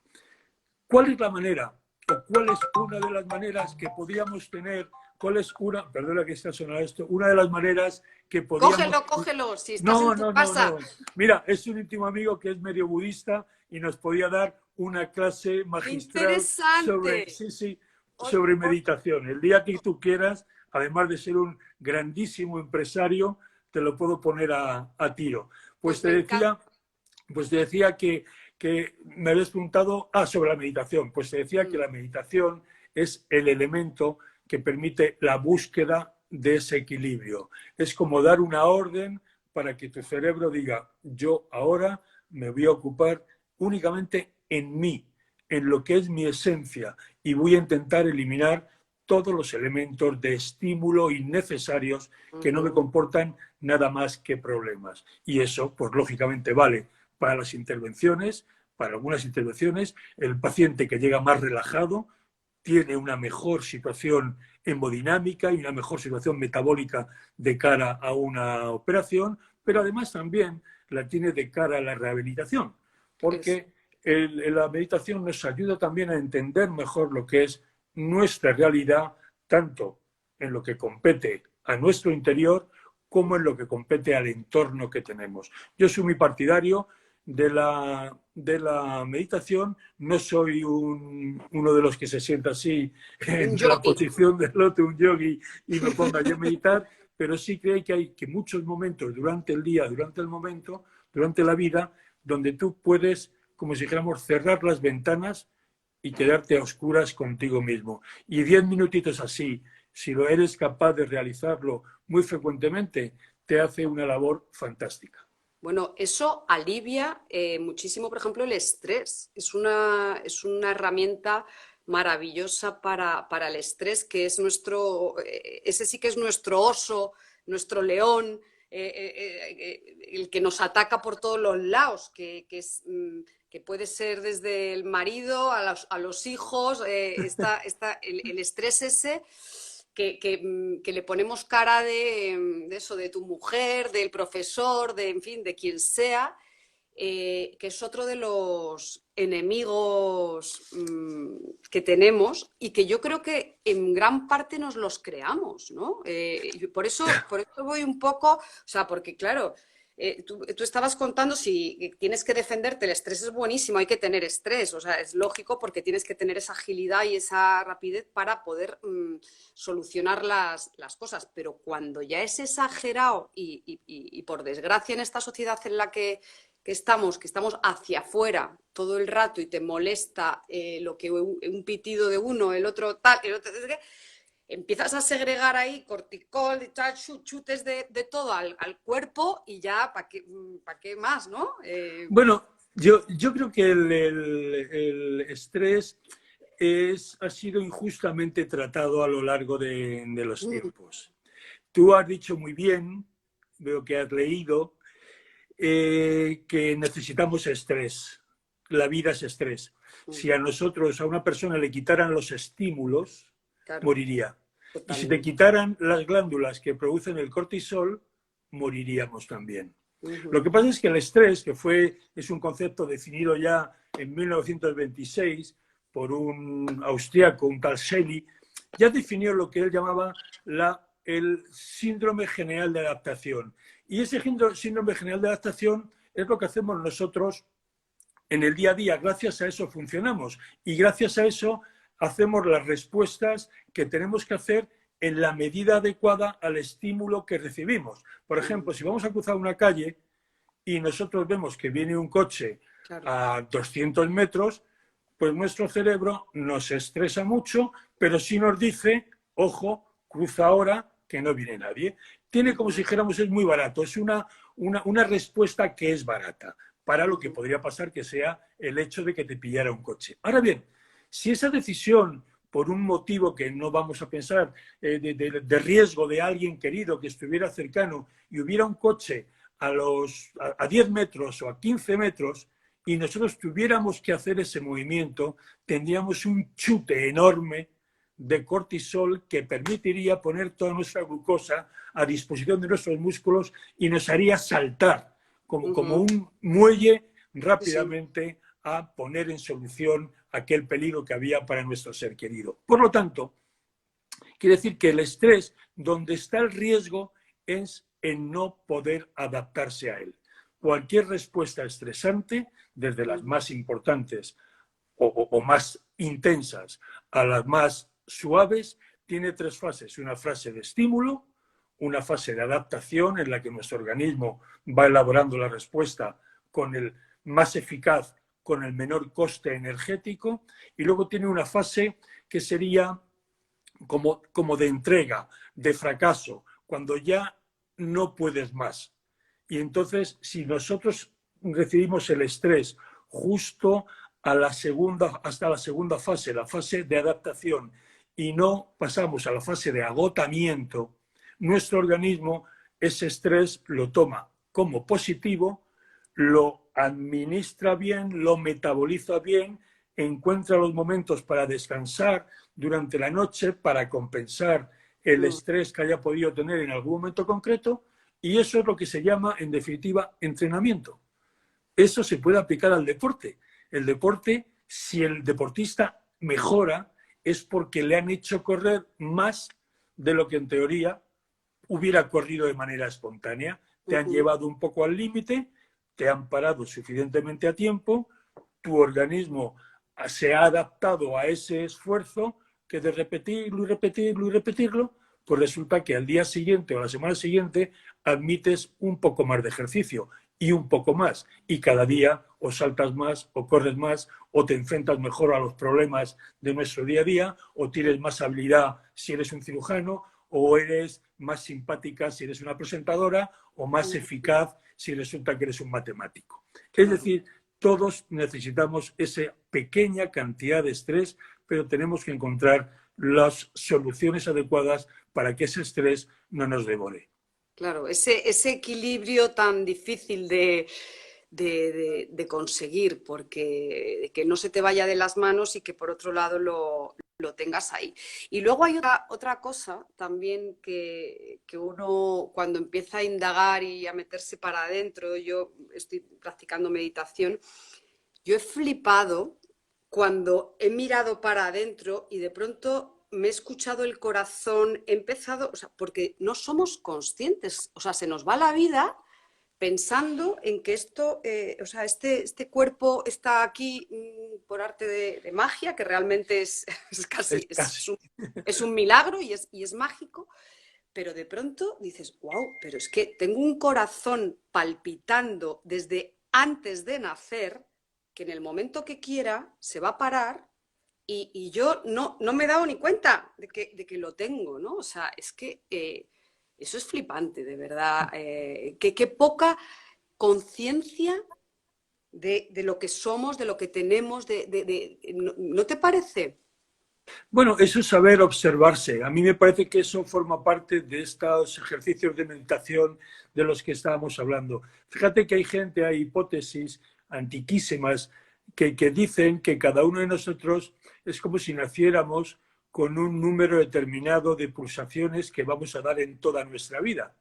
¿Cuál es la manera o cuál es una de las maneras que podíamos tener? ¿Cuál es una, perdona que está sonando esto, una de las maneras que podíamos... Cógelo, cógelo, si estás en No, tu no, no, casa. no. Mira, es un íntimo amigo que es medio budista y nos podía dar una clase ¡Qué magistral sobre, interesante! sí, sí, Ot- sobre ot- meditación. El día que tú quieras, además de ser un grandísimo empresario, te lo puedo poner a tiro. Pues pues te me encanta. decía pues te decía que me habías preguntado sobre la meditación. Pues te decía que la meditación es el elemento que permite la búsqueda de ese equilibrio. Es como dar una orden para que tu cerebro diga, yo ahora me voy a ocupar únicamente en mí, en lo que es mi esencia, y voy a intentar eliminar todos los elementos de estímulo innecesarios que no me Ujú. comportan nada más que problemas. Y eso, pues lógicamente, vale para las intervenciones, para algunas intervenciones, el paciente que llega más relajado tiene una mejor situación hemodinámica y una mejor situación metabólica de cara a una operación, pero además también la tiene de cara a la rehabilitación, porque la meditación nos ayuda también a entender mejor lo que es nuestra realidad, tanto en lo que compete a nuestro interior como en lo que compete al entorno que tenemos. Yo soy muy partidario de la meditación, no soy uno de los que se sienta así Un en la yogi. posición del loto, un yogi, y me ponga yo a meditar, pero sí creo que hay muchos momentos durante el día, durante la vida, donde tú puedes, como si dijéramos, cerrar las ventanas y quedarte a oscuras contigo mismo. Y 10 minutitos así, si lo eres capaz de realizarlo muy frecuentemente, te hace una labor fantástica. Bueno, eso alivia muchísimo, por ejemplo, el estrés. Es una herramienta maravillosa para el estrés, que es ese sí que es nuestro oso, nuestro león, el que nos ataca por todos los lados, que puede ser desde el marido a los hijos, el estrés ese que le ponemos cara de eso, de tu mujer, del profesor, en fin, de quien sea, que es otro de los enemigos que tenemos y que yo creo que en gran parte nos los creamos, ¿no? Y por eso voy un poco, o sea, porque claro, tú estabas contando si tienes que defenderte, el estrés es buenísimo, hay que tener estrés, o sea, es lógico porque tienes que tener esa agilidad y esa rapidez para poder solucionar las cosas, pero cuando ya es exagerado y por desgracia en esta sociedad en la que estamos hacia afuera todo el rato y te molesta lo que un pitido de uno, el otro tal, el otro empiezas a segregar ahí corticol, chutes de todo al cuerpo y ya, ¿para qué más, no? Bueno, yo creo que el estrés ha sido injustamente tratado a lo largo de los tiempos. Tú has dicho muy bien, veo que has leído, que necesitamos estrés. La vida es estrés. Si a nosotros, a una persona le quitaran los estímulos, Claro, moriría. Y si te totalmente. quitaran las glándulas que producen el cortisol, moriríamos también. Lo que pasa es que el estrés, es un concepto definido ya en 1926 por un austriaco, un tal Shelley, ya definió lo que él llamaba el síndrome general de adaptación. Y ese síndrome general de adaptación es lo que hacemos nosotros en el día a día. Gracias a eso funcionamos y gracias a eso hacemos las respuestas que tenemos que hacer en la medida adecuada al estímulo que recibimos. Por ejemplo, si vamos a cruzar una calle y nosotros vemos que viene un coche Claro. a 200 metros, pues nuestro cerebro nos estresa mucho, pero sí nos dice, ojo, cruza ahora que no viene nadie. Tiene, como si dijéramos, es muy barato, es una respuesta que es barata para lo que podría pasar que sea el hecho de que te pillara un coche. Ahora bien, si esa decisión, por un motivo que no vamos a pensar, de riesgo de alguien querido que estuviera cercano y hubiera un coche a 10 metros o a 15 metros y nosotros tuviéramos que hacer ese movimiento, tendríamos un chute enorme de cortisol que permitiría poner toda nuestra glucosa a disposición de nuestros músculos y nos haría saltar como un muelle rápidamente a poner en solución aquel peligro que había para nuestro ser querido. Por lo tanto, quiere decir que el estrés, donde está el riesgo, es en no poder adaptarse a él. Cualquier respuesta estresante, desde las más importantes o más intensas a las más suaves, tiene tres fases. Una fase de estímulo, una fase de adaptación en la que nuestro organismo va elaborando la respuesta con el más eficaz, con el menor coste energético, y luego tiene una fase que sería como de entrega, de fracaso, cuando ya no puedes más. Y entonces, si nosotros recibimos el estrés justo hasta la segunda fase, la fase de adaptación, y no pasamos a la fase de agotamiento, nuestro organismo ese estrés lo toma como positivo, lo administra bien, lo metaboliza bien, encuentra los momentos para descansar durante la noche, para compensar el estrés que haya podido tener en algún momento concreto, y eso es lo que se llama, en definitiva, entrenamiento. Eso se puede aplicar al deporte. El deporte, si el deportista mejora, es porque le han hecho correr más de lo que en teoría hubiera corrido de manera espontánea. Te han llevado un poco al límite, te han parado suficientemente a tiempo, tu organismo se ha adaptado a ese esfuerzo, que de repetirlo y repetirlo y repetirlo, pues resulta que al día siguiente o la semana siguiente admites un poco más de ejercicio y un poco más. Y cada día o saltas más o corres más o te enfrentas mejor a los problemas de nuestro día a día o tienes más habilidad si eres un cirujano o eres más simpática si eres una presentadora o más eficaz si resulta que eres un matemático. Es decir, todos necesitamos esa pequeña cantidad de estrés, pero tenemos que encontrar las soluciones adecuadas para que ese estrés no nos devore. Claro, ese equilibrio tan difícil de conseguir, porque que no se te vaya de las manos y que por otro lado lo tengas ahí. Y luego hay otra cosa también que uno cuando empieza a indagar y a meterse para adentro, yo estoy practicando meditación, yo he flipado cuando he mirado para adentro y de pronto me he escuchado el corazón, he empezado, o sea, porque no somos conscientes, o sea, se nos va la vida pensando en que esto, o sea, este cuerpo está aquí por arte de magia, que realmente es casi, es un milagro y es mágico, pero de pronto dices, wow, pero es que tengo un corazón palpitando desde antes de nacer, que en el momento que quiera se va a parar y yo no me he dado ni cuenta de que lo tengo, ¿no? O sea, es que eso es flipante, de verdad. Qué poca conciencia de lo que somos, de lo que tenemos, ¿no te parece? Bueno, eso es saber observarse. A mí me parece que eso forma parte de estos ejercicios de meditación de los que estábamos hablando. Fíjate que hay gente, hay hipótesis antiquísimas que dicen que cada uno de nosotros es como si naciéramos con un número determinado de pulsaciones que vamos a dar en toda nuestra vida.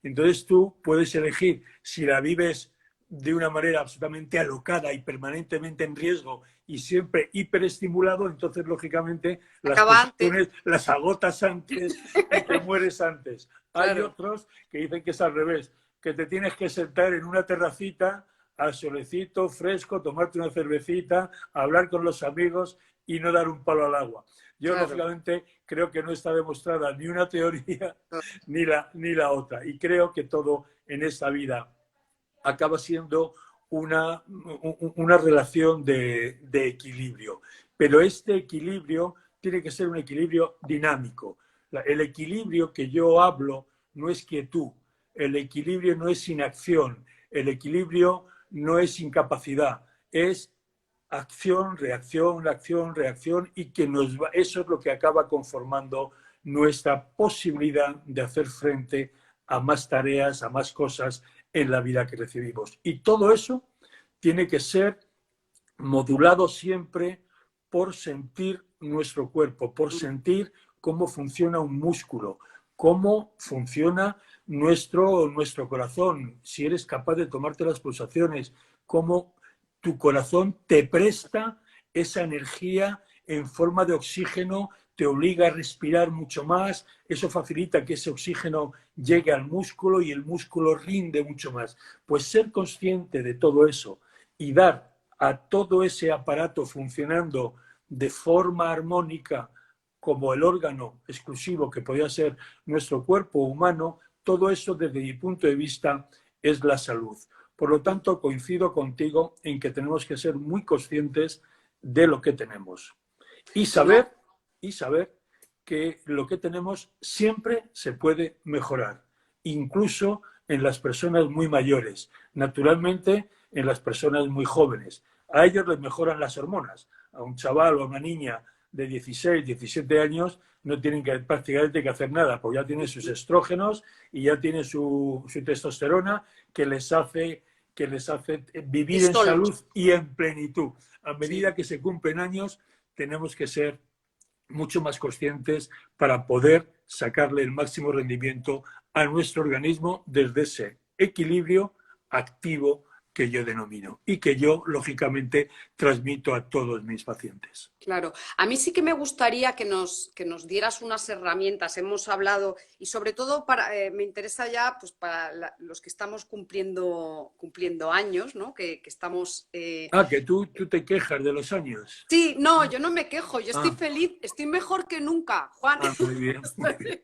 Entonces tú puedes elegir si la vives de una manera absolutamente alocada y permanentemente en riesgo y siempre hiperestimulado, entonces lógicamente las pulsaciones las agotas antes y te mueres antes. Claro. Hay otros que dicen que es al revés, que te tienes que sentar en una terracita al solecito fresco, tomarte una cervecita, hablar con los amigos y no dar un palo al agua. Yo, claro, lógicamente, creo que no está demostrada ni una teoría ni la otra. Y creo que todo en esta vida acaba siendo una relación de equilibrio. Pero este equilibrio tiene que ser un equilibrio dinámico. El equilibrio que yo hablo no es quietud, el equilibrio no es inacción, el equilibrio no es incapacidad, es acción, reacción, y que eso es lo que acaba conformando nuestra posibilidad de hacer frente a más tareas, a más cosas en la vida que recibimos. Y todo eso tiene que ser modulado siempre por sentir nuestro cuerpo, por sentir cómo funciona un músculo, cómo funciona nuestro corazón, si eres capaz de tomarte las pulsaciones, cómo tu corazón te presta esa energía en forma de oxígeno, te obliga a respirar mucho más, eso facilita que ese oxígeno llegue al músculo y el músculo rinde mucho más. Pues ser consciente de todo eso y dar a todo ese aparato funcionando de forma armónica como el órgano exclusivo que podía ser nuestro cuerpo humano, todo eso desde mi punto de vista es la salud. Por lo tanto, coincido contigo en que tenemos que ser muy conscientes de lo que tenemos y saber que lo que tenemos siempre se puede mejorar, incluso en las personas muy mayores, naturalmente en las personas muy jóvenes. A ellos les mejoran las hormonas. A un chaval o a una niña de 16, 17 años no tienen prácticamente que hacer nada, porque ya tienen sus estrógenos y ya tienen su testosterona que les hace que les hace Y vivir en solos. salud y en plenitud. A Sí. medida que se cumplen años, tenemos que ser mucho más conscientes para poder sacarle el máximo rendimiento a nuestro organismo desde ese equilibrio activo que yo denomino y que yo, lógicamente, transmito a todos mis pacientes. Claro, a mí sí que me gustaría que nos dieras unas herramientas. Hemos hablado, y sobre todo para, me interesa ya pues para los que estamos cumpliendo años, ¿no? Que estamos... Ah, que tú te quejas de los años. Sí, no, yo no me quejo, yo estoy Ah, feliz, estoy mejor que nunca, Juan. muy bien, muy bien.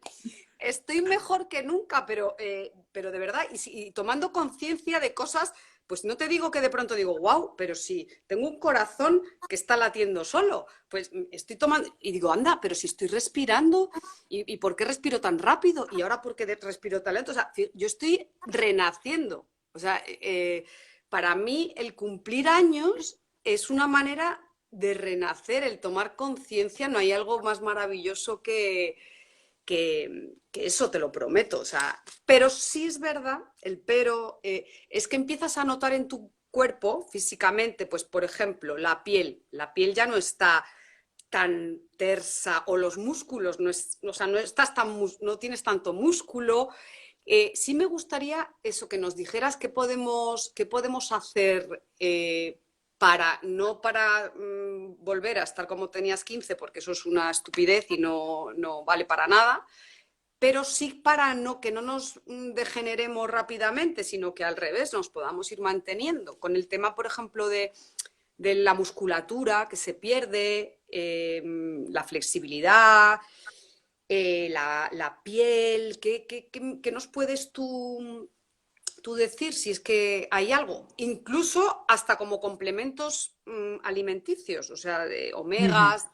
Estoy mejor que nunca, pero de verdad, y tomando conciencia de cosas, pues no te digo que de pronto digo, wow, pero si tengo un corazón que está latiendo solo, pues estoy tomando, y digo, anda, pero si estoy respirando, y por qué respiro tan rápido? Y ahora, ¿por qué respiro tan lento? O sea, yo estoy renaciendo. O sea, para mí el cumplir años es una manera de renacer, el tomar conciencia, no hay algo más maravilloso que eso, te lo prometo. O sea, pero sí es verdad, el pero es que empiezas a notar en tu cuerpo físicamente, pues por ejemplo, la piel ya no está tan tersa o los músculos, no, o sea, no, estás no tienes tanto músculo. Sí me gustaría eso, que nos dijeras qué podemos hacer para, no para volver a estar como tenías 15, porque eso es una estupidez y no, no vale para nada, pero sí para no, que no nos degeneremos rápidamente, sino que al revés nos podamos ir manteniendo. Con el tema, por ejemplo, de la musculatura que se pierde, la flexibilidad, la piel, ¿qué nos puedes tú decir si es que hay algo? Incluso hasta como complementos alimenticios, o sea, de omegas,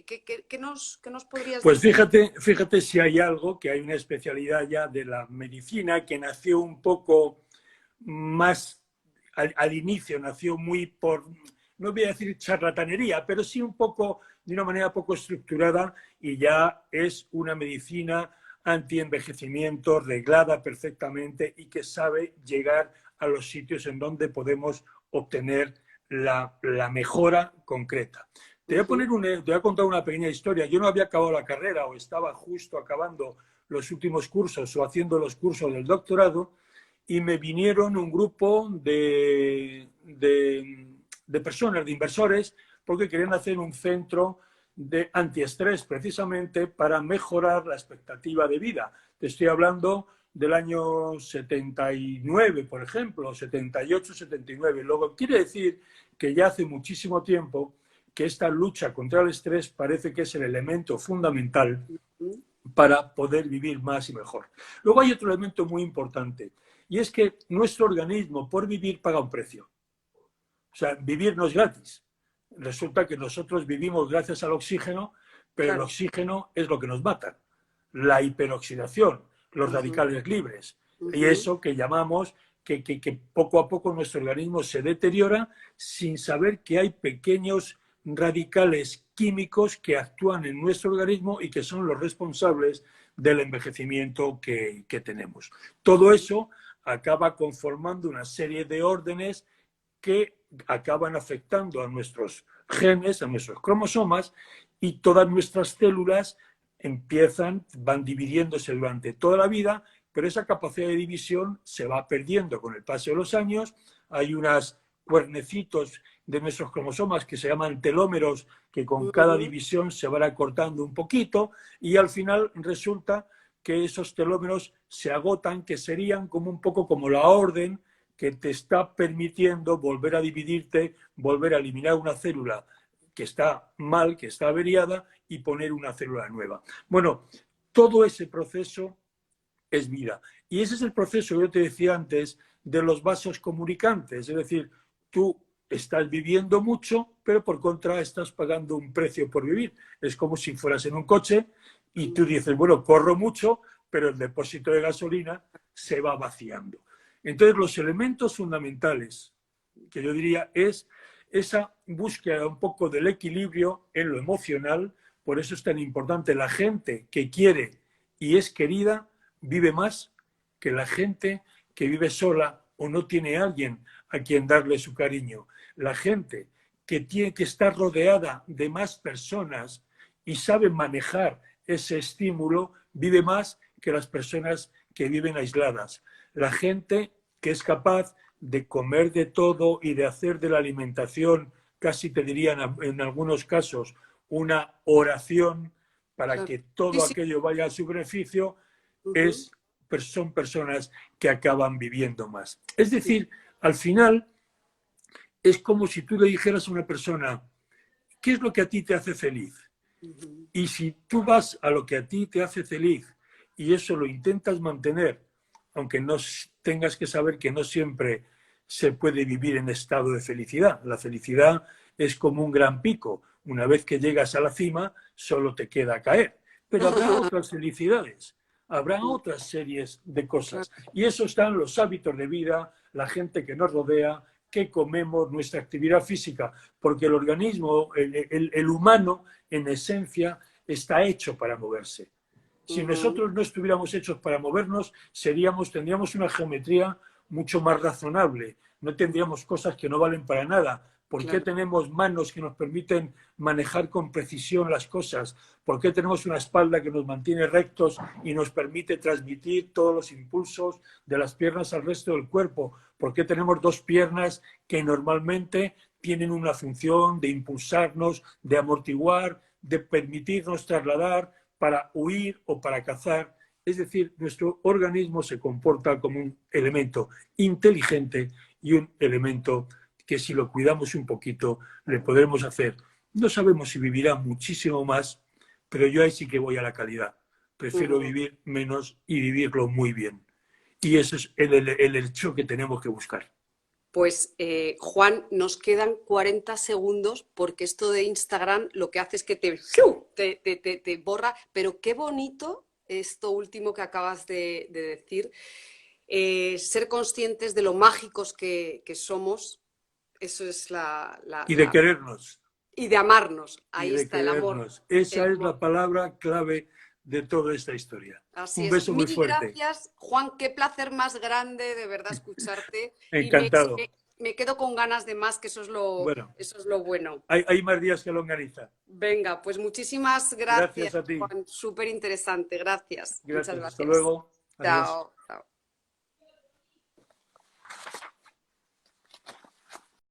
qué nos podrías Pues decir? fíjate si hay algo, que hay una especialidad ya de la medicina que nació un poco más al inicio, nació muy por, no voy a decir charlatanería, pero sí un poco, de una manera poco estructurada, y ya es una medicina anti-envejecimiento, reglada perfectamente y que sabe llegar a los sitios en donde podemos obtener la mejora concreta. Uh -huh. Te voy a contar una pequeña historia. Yo no había acabado la carrera o estaba justo acabando los últimos cursos o haciendo los cursos del doctorado, y me vinieron un grupo de personas, de inversores, porque querían hacer un centro de antiestrés precisamente para mejorar la expectativa de vida. Te estoy hablando del año 79, por ejemplo, 78, 79. Luego, quiere decir que ya hace muchísimo tiempo que esta lucha contra el estrés parece que es el elemento fundamental para poder vivir más y mejor. Luego hay otro elemento muy importante, y es que nuestro organismo por vivir paga un precio. O sea, vivir no es gratis. Resulta que nosotros vivimos gracias al oxígeno, pero el Claro. oxígeno es lo que nos mata. La hiperoxidación, los Uh -huh. radicales libres, Uh y -huh. eso que llamamos que poco a poco nuestro organismo se deteriora sin saber que hay pequeños radicales químicos que actúan en nuestro organismo y que son los responsables del envejecimiento que tenemos. Todo eso acaba conformando una serie de órdenes que acaban afectando a nuestros genes, a nuestros cromosomas, y todas nuestras células van dividiéndose durante toda la vida, pero esa capacidad de división se va perdiendo con el paso de los años. Hay unos cuernecitos de nuestros cromosomas que se llaman telómeros, que con Uh cada -huh. división se van acortando un poquito, y al final resulta que esos telómeros se agotan, que serían como un poco como la orden que te está permitiendo volver a dividirte, volver a eliminar una célula que está mal, que está averiada, y poner una célula nueva. Bueno, todo ese proceso es vida. Y ese es el proceso que yo te decía antes de los vasos comunicantes. Es decir, tú estás viviendo mucho, pero por contra estás pagando un precio por vivir. Es como si fueras en un coche y tú dices, bueno, corro mucho, pero el depósito de gasolina se va vaciando. Entonces, los elementos fundamentales que yo diría es esa búsqueda un poco del equilibrio en lo emocional. Por eso es tan importante. La gente que quiere y es querida vive más que la gente que vive sola o no tiene alguien a quien darle su cariño. La gente que tiene que estar rodeada de más personas y sabe manejar ese estímulo, vive más que las personas que viven aisladas. La gente que es capaz de comer de todo y de hacer de la alimentación, casi te dirían en algunos casos, una oración para Claro. que Sí, todo sí. aquello vaya a su beneficio, Ujú. son personas que acaban viviendo más. Es Sí. decir, al final es como si tú le dijeras a una persona, ¿qué es lo que a ti te hace feliz? Ujú. Y si tú vas a lo que a ti te hace feliz y eso lo intentas mantener, aunque no tengas que saber que no siempre se puede vivir en estado de felicidad. La felicidad es como un gran pico. Una vez que llegas a la cima, solo te queda caer. Pero habrá otras felicidades, habrá otras series de Claro. cosas. Y eso están los hábitos de vida, la gente que nos rodea, qué comemos, nuestra actividad física, porque el organismo, el humano, en esencia, está hecho para moverse. Si Ujú. nosotros no estuviéramos hechos para movernos, tendríamos una geometría mucho más razonable. No tendríamos cosas que no valen para nada. ¿Por qué Claro. tenemos manos que nos permiten manejar con precisión las cosas? ¿Por qué tenemos una espalda que nos mantiene rectos y nos permite transmitir todos los impulsos de las piernas al resto del cuerpo? ¿Por qué tenemos dos piernas que normalmente tienen una función de impulsarnos, de amortiguar, de permitirnos trasladar para huir o para cazar? Es decir, nuestro organismo se comporta como un elemento inteligente y un elemento que si lo cuidamos un poquito le podremos hacer. No sabemos si vivirá muchísimo más, pero yo ahí sí que voy a la calidad. Prefiero Ujú. vivir menos y vivirlo muy bien. Y ese es el hecho que tenemos que buscar. Pues Juan, nos quedan 40 segundos porque esto de Instagram lo que hace es que ¡fiu! Te borra, pero qué bonito esto último que acabas de decir. Ser conscientes de lo mágicos que somos, eso es Y de querernos. y de amarnos, Y ahí de está el amor. querernos. Esa El es amor. la palabra clave de toda esta historia. Así Un es. beso muy Mil fuerte. gracias, Juan. Qué placer más grande de verdad escucharte. Y Encantado. me quedo con ganas de más, que Bueno, eso es lo bueno. hay más días que longaniza. Venga, pues muchísimas gracias, Gracias a ti. Juan. Súper interesante. Gracias. Muchas Gracias. Hasta gracias. luego. Adiós. Chao.